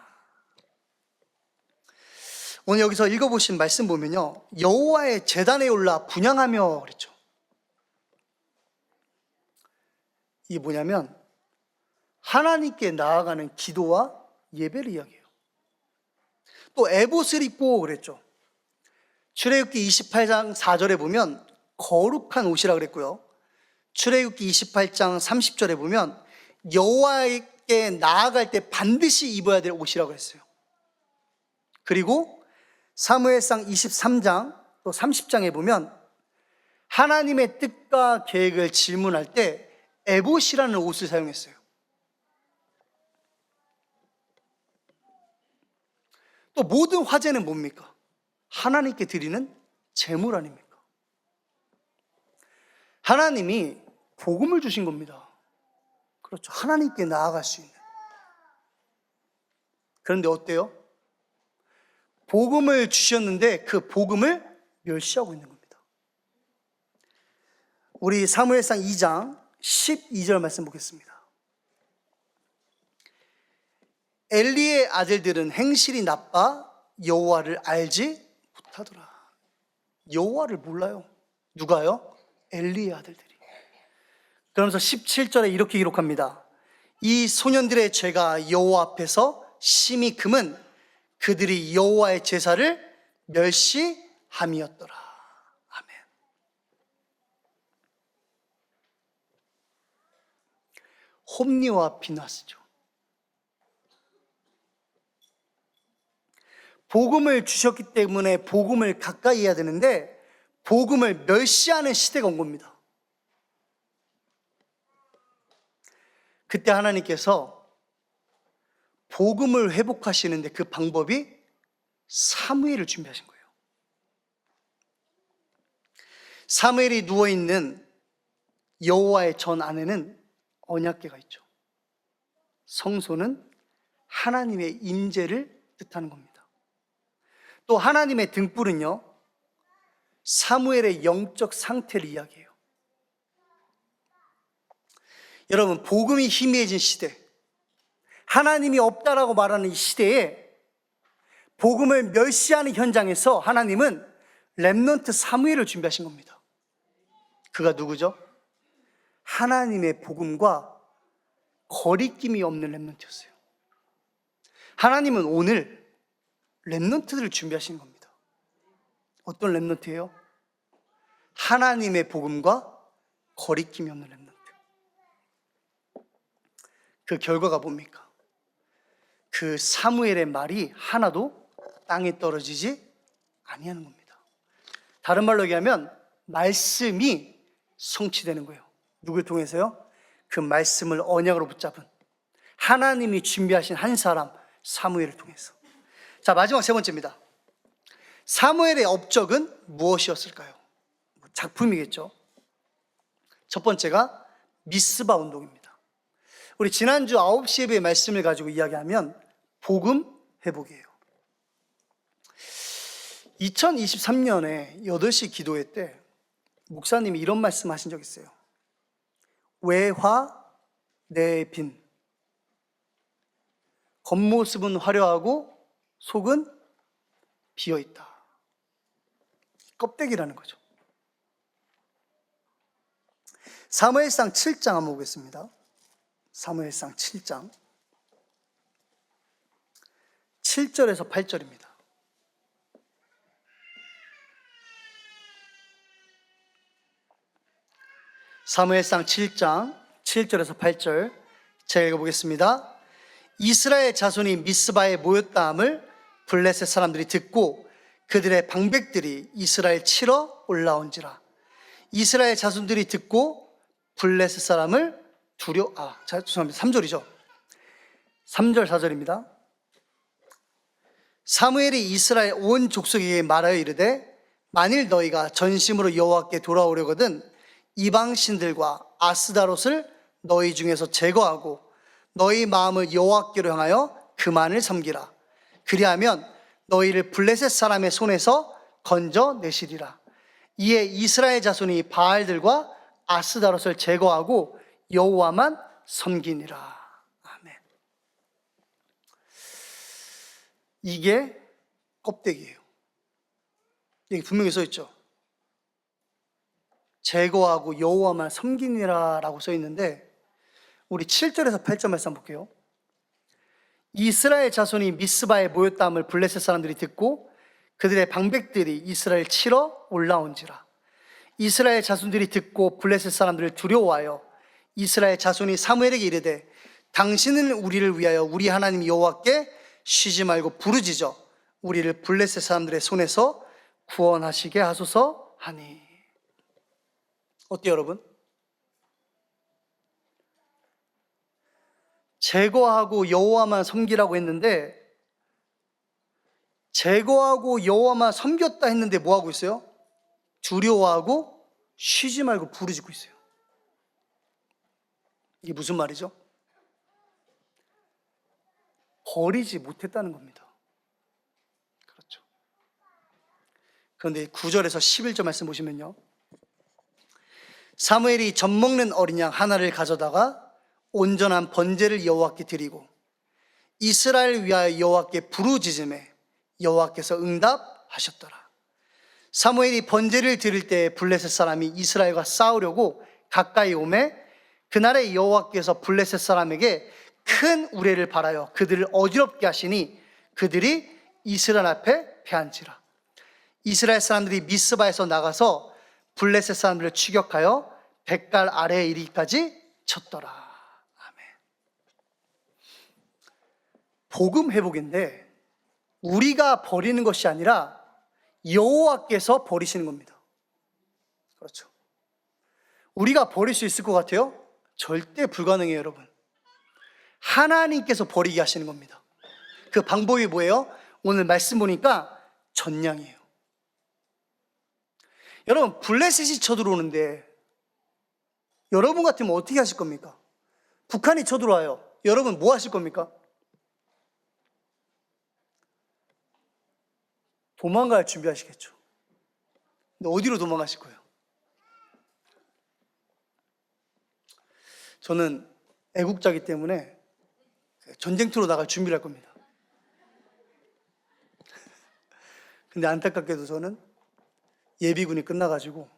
오늘 여기서 읽어보신 말씀 보면요, 여호와의 제단에 올라 분향하며 그랬죠. 이게 뭐냐면 하나님께 나아가는 기도와 예배를 이야기해요. 또 에봇을 입고 그랬죠. 출애굽기 28장 4절에 보면 거룩한 옷이라 그랬고요. 출애굽기 28장 30절에 보면 여호와께 나아갈 때 반드시 입어야 될 옷이라고 했어요. 그리고 사무엘상 23장 또 30장에 보면 하나님의 뜻과 계획을 질문할 때 에봇이라는 옷을 사용했어요. 또 모든 화제는 뭡니까? 하나님께 드리는 제물 아닙니까? 하나님이 복음을 주신 겁니다. 그렇죠. 하나님께 나아갈 수 있는. 그런데 어때요? 복음을 주셨는데 그 복음을 멸시하고 있는 겁니다. 우리 사무엘상 2장 12절 말씀 보겠습니다. 엘리의 아들들은 행실이 나빠 여호와를 알지 못하더라. 여호와를 몰라요. 누가요? 엘리의 아들들이. 그러면서 17절에 이렇게 기록합니다. 이 소년들의 죄가 여호와 앞에서 심히 금은 그들이 여호와의 제사를 멸시함이었더라. 아멘. 홈리와 비나스죠. 복음을 주셨기 때문에 복음을 가까이 해야 되는데 복음을 멸시하는 시대가 온 겁니다. 그때 하나님께서 복음을 회복하시는데 그 방법이 사무엘을 준비하신 거예요. 사무엘이 누워있는 여호와의 전 안에는 언약궤가 있죠. 성소는 하나님의 임재를 뜻하는 겁니다. 또 하나님의 등불은요, 사무엘의 영적 상태를 이야기해요. 여러분, 복음이 희미해진 시대, 하나님이 없다라고 말하는 이 시대에 복음을 멸시하는 현장에서 하나님은 렘넌트 사무엘을 준비하신 겁니다. 그가 누구죠? 하나님의 복음과 거리낌이 없는 렘넌트였어요. 하나님은 오늘 렘넌트들을 준비하시는 겁니다. 어떤 렘넌트예요? 하나님의 복음과 거리낌이 없는 렘넌트. 그 결과가 뭡니까? 그 사무엘의 말이 하나도 땅에 떨어지지 아니하는 겁니다. 다른 말로 얘기하면 말씀이 성취되는 거예요. 누굴 통해서요? 그 말씀을 언약으로 붙잡은 하나님이 준비하신 한 사람 사무엘을 통해서. 자, 마지막 세 번째입니다. 사무엘의 업적은 무엇이었을까요? 작품이겠죠. 첫 번째가 미스바 운동입니다. 우리 지난주 9시 예배의 말씀을 가지고 이야기하면 복음 회복이에요. 2023년에 8시 기도회 때 목사님이 이런 말씀 하신 적 있어요. 외화 내빈. 겉모습은 화려하고 속은 비어있다. 껍데기라는 거죠. 사무엘상 7장 한번 보겠습니다. 사무엘상 7장 7절에서 8절입니다. 사무엘상 7장 7절에서 8절 제가 읽어보겠습니다. 이스라엘 자손이 미스바에 모였다함을 블레셋 사람들이 듣고 그들의 방백들이 이스라엘 치러 올라온지라. 이스라엘 자손들이 듣고 블레셋 사람을 죄송합니다. 3절이죠. 3절 4절입니다. 사무엘이 이스라엘 온 족속에게 말하여 이르되 만일 너희가 전심으로 여호와께 돌아오려거든 이방신들과 아스다롯을 너희 중에서 제거하고 너희 마음을 여호와께로 향하여 그만을 섬기라. 그리하면 너희를 블레셋 사람의 손에서 건져내시리라. 이에 이스라엘 자손이 바알들과 아스다롯을 제거하고 여호와만 섬기니라. 아멘. 이게 껍데기예요. 여기 분명히 써 있죠. 제거하고 여호와만 섬기니라 라고 써 있는데 우리 7절에서 8절 말씀 볼게요. 이스라엘 자손이 미스바에 모였다함을 블레셋 사람들이 듣고 그들의 방백들이 이스라엘 치러 올라온지라. 이스라엘 자손들이 듣고 블레셋 사람들을 두려워하여 이스라엘 자손이 사무엘에게 이르되 당신은 우리를 위하여 우리 하나님 여호와께 쉬지 말고 부르짖어 우리를 블레셋 사람들의 손에서 구원하시게 하소서 하니. 어때요, 여러분? 제거하고 여호와만 섬기라고 했는데, 제거하고 여호와만 섬겼다 했는데 뭐 하고 있어요? 두려워하고 쉬지 말고 부르짖고 있어요. 이게 무슨 말이죠? 버리지 못했다는 겁니다. 그렇죠. 그런데 9절에서 11절 말씀 보시면요, 사무엘이 젖 먹는 어린 양 하나를 가져다가 온전한 번제를 여호와께 드리고 이스라엘 위하여 여호와께 부르짖음에 여호와께서 응답하셨더라. 사무엘이 번제를 드릴 때 블레셋 사람이 이스라엘과 싸우려고 가까이 오매 그날에 여호와께서 블레셋 사람에게 큰 우레를 발하여 그들을 어지럽게 하시니 그들이 이스라엘 앞에 패한지라. 이스라엘 사람들이 미스바에서 나가서 블레셋 사람들을 추격하여 백갈 아래에 이르기까지 쳤더라. 아멘. 복음 회복인데 우리가 버리는 것이 아니라 여호와께서 버리시는 겁니다. 그렇죠. 우리가 버릴 수 있을 것 같아요? 절대 불가능해요, 여러분. 하나님께서 버리게 하시는 겁니다. 그 방법이 뭐예요? 오늘 말씀 보니까 전량이에요. 여러분, 블레셋이 쳐들어오는데 여러분 같으면 어떻게 하실 겁니까? 북한이 쳐들어와요. 여러분 뭐 하실 겁니까? 도망갈 준비하시겠죠. 근데 어디로 도망가실 거예요? 저는 애국자이기 때문에 전쟁터로 나갈 준비를 할 겁니다. 근데 안타깝게도 저는 예비군이 끝나가지고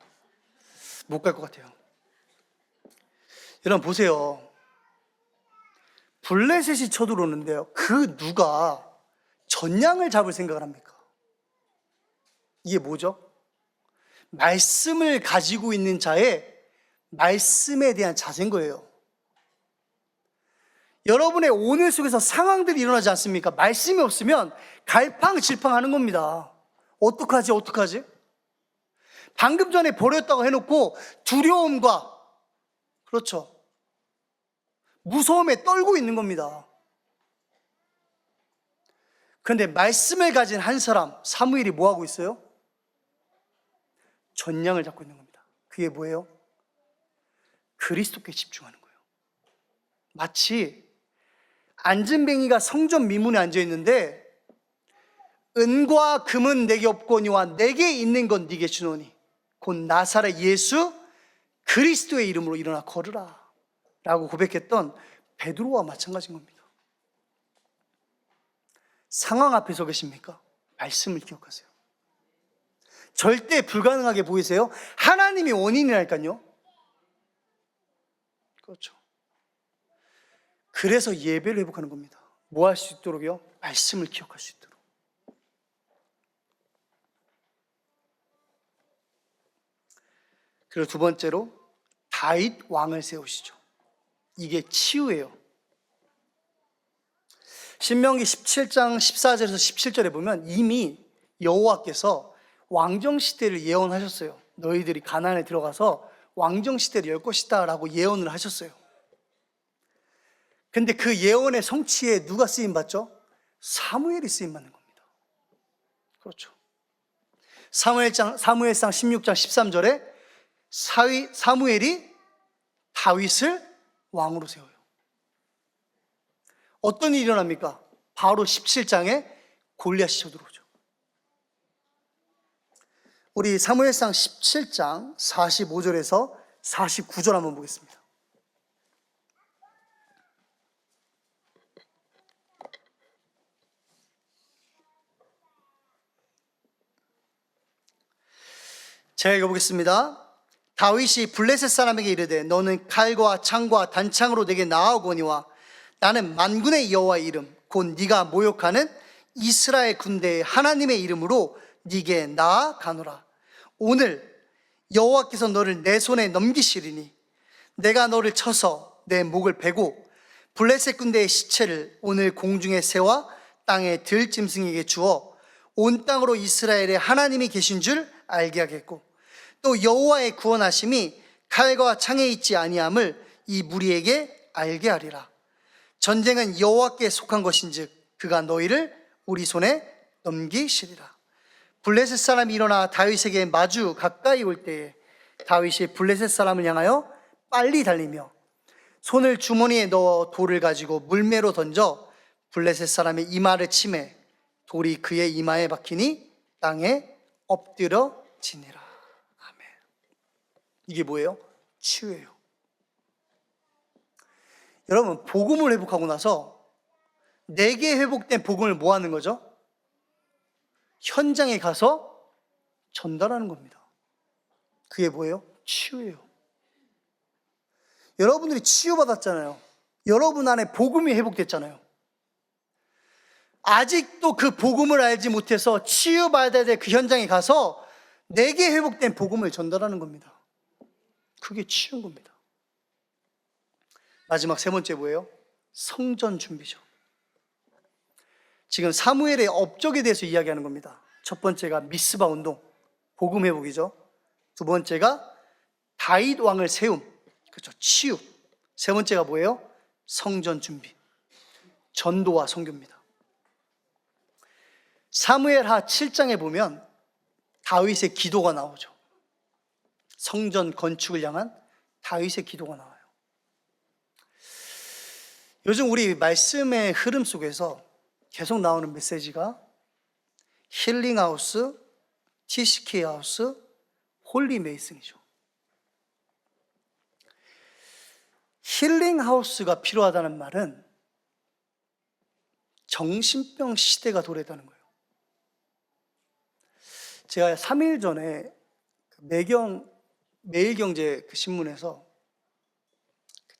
못 갈 것 같아요. 여러분 보세요. 블레셋이 쳐들어오는데요, 그 누가 전량을 잡을 생각을 합니까? 이게 뭐죠? 말씀을 가지고 있는 자의 말씀에 대한 자세인 거예요. 여러분의 오늘 속에서 상황들이 일어나지 않습니까? 말씀이 없으면 갈팡질팡하는 겁니다. 어떡하지? 방금 전에 버렸다고 해놓고 두려움과, 그렇죠, 무서움에 떨고 있는 겁니다. 그런데 말씀을 가진 한 사람, 사무엘이 뭐 하고 있어요? 전량을 잡고 있는 겁니다. 그게 뭐예요? 그리스도께 집중하는 거예요. 마치 안진뱅이가 성전 미문에 앉아 있는데 은과 금은 내게 없거니와 내게 있는 건 네게 주노니 곧 나사렛 예수 그리스도의 이름으로 일어나 걸으라 라고 고백했던 베드로와 마찬가지인 겁니다. 상황 앞에 서 계십니까? 말씀을 기억하세요. 절대 불가능하게 보이세요? 하나님이 원인이라니까요. 그렇죠. 그래서 예배를 회복하는 겁니다. 뭐 할 수 있도록요? 말씀을 기억할 수 있도록. 그리고 두 번째로 다윗 왕을 세우시죠. 이게 치유예요. 신명기 17장 14절에서 17절에 보면 이미 여호와께서 왕정시대를 예언하셨어요. 너희들이 가나안에 들어가서 왕정시대를 열 것이다 라고 예언을 하셨어요. 근데 그 예언의 성취에 누가 쓰임받죠? 사무엘이 쓰임받는 겁니다. 그렇죠. 사무엘상 16장 13절에 사무엘이 다윗을 왕으로 세워요. 어떤 일이 일어납니까? 바로 17장에 골리앗이 쳐들어오죠. 우리 사무엘상 17장 45절에서 49절 한번 보겠습니다. 제가 읽어보겠습니다. 다윗이 블레셋 사람에게 이르되 너는 칼과 창과 단창으로 내게 나아오거니와 나는 만군의 여호와의 이름 곧 네가 모욕하는 이스라엘 군대의 하나님의 이름으로 네게 나아가노라. 오늘 여호와께서 너를 내 손에 넘기시리니 내가 너를 쳐서 내 목을 베고 블레셋 군대의 시체를 오늘 공중의 새와 땅의 들짐승에게 주어 온 땅으로 이스라엘의 하나님이 계신 줄 알게 하겠고 또 여호와의 구원하심이 칼과 창에 있지 아니함을 이 무리에게 알게 하리라. 전쟁은 여호와께 속한 것인즉 그가 너희를 우리 손에 넘기시리라. 블레셋 사람이 일어나 다윗에게 마주 가까이 올 때에 다윗이 블레셋 사람을 향하여 빨리 달리며 손을 주머니에 넣어 돌을 가지고 물매로 던져 블레셋 사람의 이마를 치매 돌이 그의 이마에 박히니 땅에 엎드러지니라. 아멘. 이게 뭐예요? 치유예요. 여러분, 복음을 회복하고 나서 내게 회복된 복음을 뭐 하는 거죠? 현장에 가서 전달하는 겁니다. 그게 뭐예요? 치유예요. 여러분들이 치유받았잖아요. 여러분 안에 복음이 회복됐잖아요. 아직도 그 복음을 알지 못해서 치유받아야 될 그 현장에 가서 내게 회복된 복음을 전달하는 겁니다. 그게 치유인 겁니다. 마지막 세 번째 뭐예요? 성전 준비죠. 지금 사무엘의 업적에 대해서 이야기하는 겁니다. 첫 번째가 미스바 운동, 복음 회복이죠. 두 번째가 다윗 왕을 세움, 그렇죠, 치유. 세 번째가 뭐예요? 성전 준비, 전도와 선교입니다. 사무엘하 7장에 보면 다윗의 기도가 나오죠. 성전 건축을 향한 다윗의 기도가 나와요. 요즘 우리 말씀의 흐름 속에서 계속 나오는 메시지가 힐링하우스, TCK하우스, 홀리메이슨이죠. 힐링하우스가 필요하다는 말은 정신병 시대가 도래했다는 거예요. 제가 3일 전에 매일경제 그 신문에서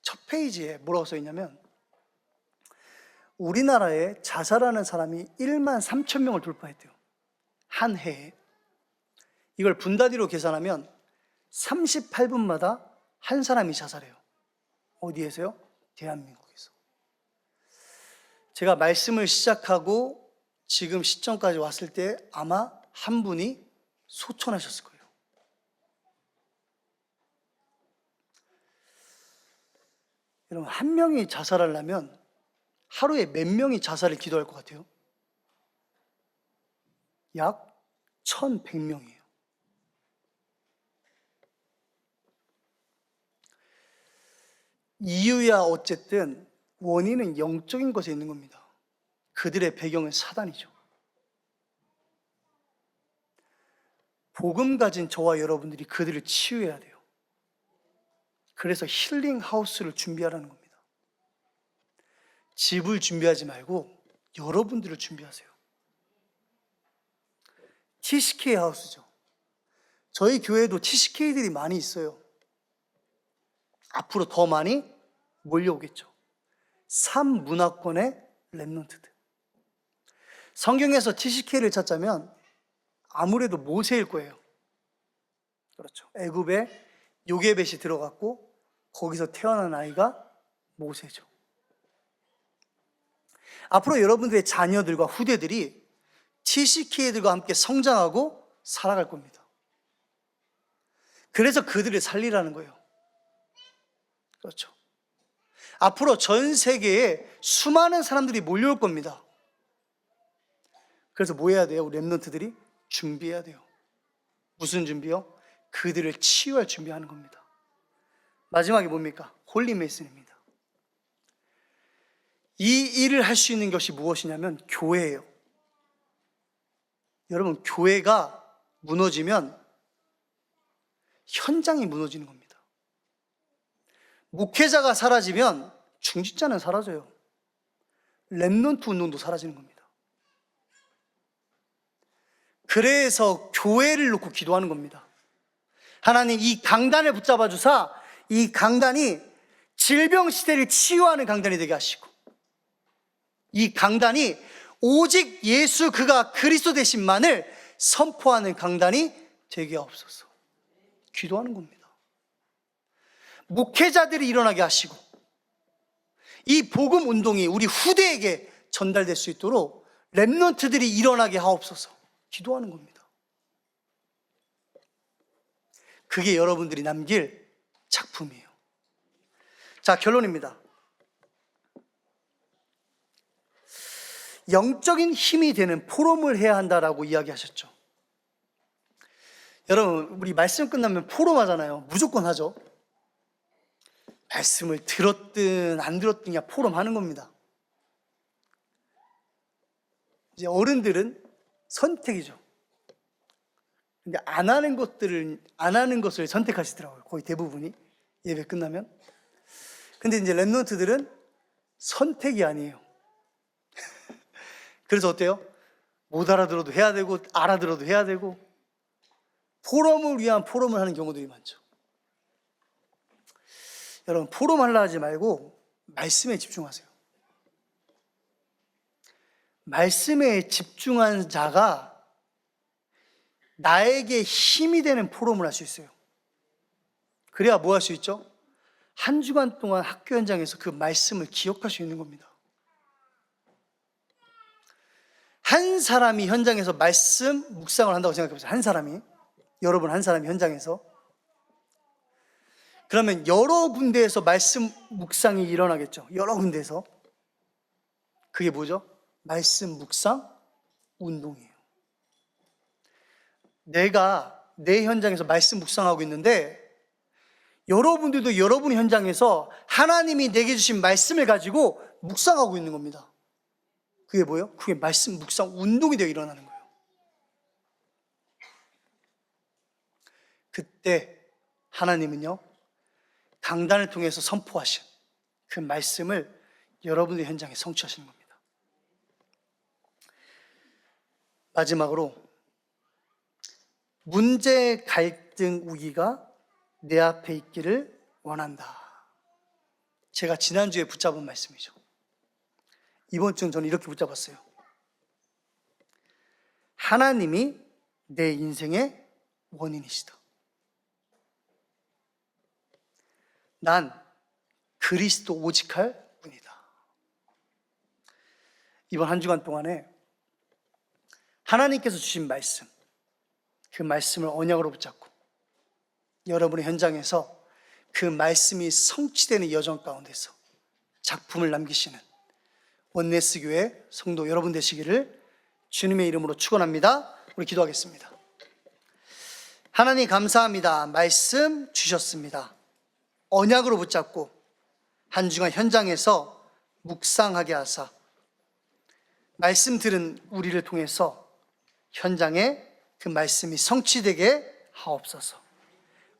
첫 페이지에 뭐라고 써 있냐면 우리나라에 자살하는 사람이 1만 3천 명을 돌파했대요. 한 해에. 이걸 분단위로 계산하면 38분마다 한 사람이 자살해요. 어디에서요? 대한민국에서. 제가 말씀을 시작하고 지금 시점까지 왔을 때 아마 한 분이 소천하셨을 거예요. 여러분, 한 명이 자살하려면 하루에 몇 명이 자살을 기도할 것 같아요? 약 1,100명이에요. 이유야 어쨌든 원인은 영적인 것에 있는 겁니다. 그들의 배경은 사단이죠. 복음 가진 저와 여러분들이 그들을 치유해야 돼요. 그래서 힐링 하우스를 준비하라는 겁니다. 집을 준비하지 말고 여러분들을 준비하세요. TCK 하우스죠. 저희 교회도 TCK들이 많이 있어요. 앞으로 더 많이 몰려오겠죠. 3문화권의 랩런트들. 성경에서 TCK를 찾자면 아무래도 모세일 거예요. 그렇죠. 애굽에 요게벳이 들어갔고 거기서 태어난 아이가 모세죠. 앞으로 여러분들의 자녀들과 후대들이 TCK들과 함께 성장하고 살아갈 겁니다. 그래서 그들을 살리라는 거예요. 그렇죠. 앞으로 전 세계에 수많은 사람들이 몰려올 겁니다. 그래서 뭐 해야 돼요? 우리 랩런트들이 준비해야 돼요. 무슨 준비요? 그들을 치유할 준비하는 겁니다. 마지막에 뭡니까? 홀리메이슨입니다. 이 일을 할 수 있는 것이 무엇이냐면 교회예요. 여러분, 교회가 무너지면 현장이 무너지는 겁니다. 목회자가 사라지면 중직자는 사라져요. 랩런트 운동도 사라지는 겁니다. 그래서 교회를 놓고 기도하는 겁니다. 하나님 이 강단을 붙잡아 주사 이 강단이 질병 시대를 치유하는 강단이 되게 하시고, 이 강단이 오직 예수 그가 그리스도 되심만을 선포하는 강단이 되게 하옵소서. 기도하는 겁니다. 목회자들이 일어나게 하시고 이 복음 운동이 우리 후대에게 전달될 수 있도록 렘넌트들이 일어나게 하옵소서. 기도하는 겁니다. 그게 여러분들이 남길 작품이에요. 자, 결론입니다. 영적인 힘이 되는 포럼을 해야 한다라고 이야기하셨죠. 여러분, 우리 말씀 끝나면 포럼 하잖아요. 무조건 하죠. 말씀을 들었든 안 들었든 그냥 포럼 하는 겁니다. 이제 어른들은 선택이죠. 근데 안 하는 것을 선택하시더라고요. 거의 대부분이 예배 끝나면. 근데 이제 렘넌트들은 선택이 아니에요. 그래서 어때요? 못 알아들어도 해야 되고 알아들어도 해야 되고 포럼을 위한 포럼을 하는 경우들이 많죠. 여러분, 포럼 하려 하지 말고 말씀에 집중하세요. 말씀에 집중한 자가 나에게 힘이 되는 포럼을 할 수 있어요. 그래야 뭐 할 수 있죠? 한 주간 동안 학교 현장에서 그 말씀을 기억할 수 있는 겁니다. 한 사람이 현장에서 말씀 묵상을 한다고 생각해보세요. 한 사람이, 여러분 한 사람이 현장에서. 그러면 여러 군데에서 말씀 묵상이 일어나겠죠. 여러 군데에서. 그게 뭐죠? 말씀 묵상 운동이에요. 내가 내 현장에서 말씀 묵상하고 있는데 여러분들도 여러분 현장에서 하나님이 내게 주신 말씀을 가지고 묵상하고 있는 겁니다. 그게 뭐예요? 그게 말씀 묵상 운동이 되어 일어나는 거예요. 그때 하나님은요, 강단을 통해서 선포하신 그 말씀을 여러분의 현장에 성취하시는 겁니다. 마지막으로, 문제, 갈등, 우기가 내 앞에 있기를 원한다. 제가 지난주에 붙잡은 말씀이죠. 이번 주는 저는 이렇게 붙잡았어요. 하나님이 내 인생의 원인이시다. 난 그리스도 오직할 뿐이다. 이번 한 주간 동안에 하나님께서 주신 말씀, 그 말씀을 언약으로 붙잡고 여러분의 현장에서 그 말씀이 성취되는 여정 가운데서 작품을 남기시는 원네스 교회 성도 여러분 되시기를 주님의 이름으로 축원합니다. 우리 기도하겠습니다. 하나님 감사합니다. 말씀 주셨습니다. 언약으로 붙잡고 한 주간 현장에서 묵상하게 하사 말씀 들은 우리를 통해서 현장에 그 말씀이 성취되게 하옵소서.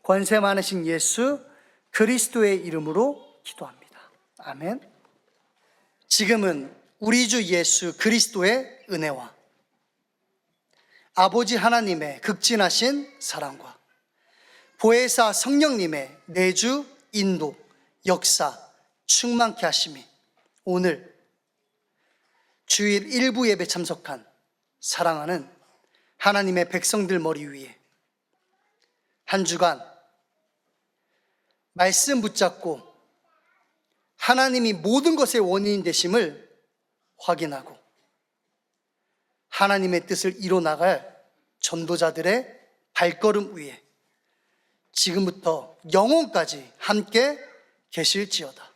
권세 많으신 예수 그리스도의 이름으로 기도합니다. 아멘. 지금은 우리 주 예수 그리스도의 은혜와 아버지 하나님의 극진하신 사랑과 보혜사 성령님의 내주 인도 역사 충만케 하심이 오늘 주일 일부 예배 참석한 사랑하는 하나님의 백성들 머리 위에 한 주간 말씀 붙잡고 하나님이 모든 것의 원인인 되심을 확인하고 하나님의 뜻을 이뤄나갈 전도자들의 발걸음 위에 지금부터 영혼까지 함께 계실지어다.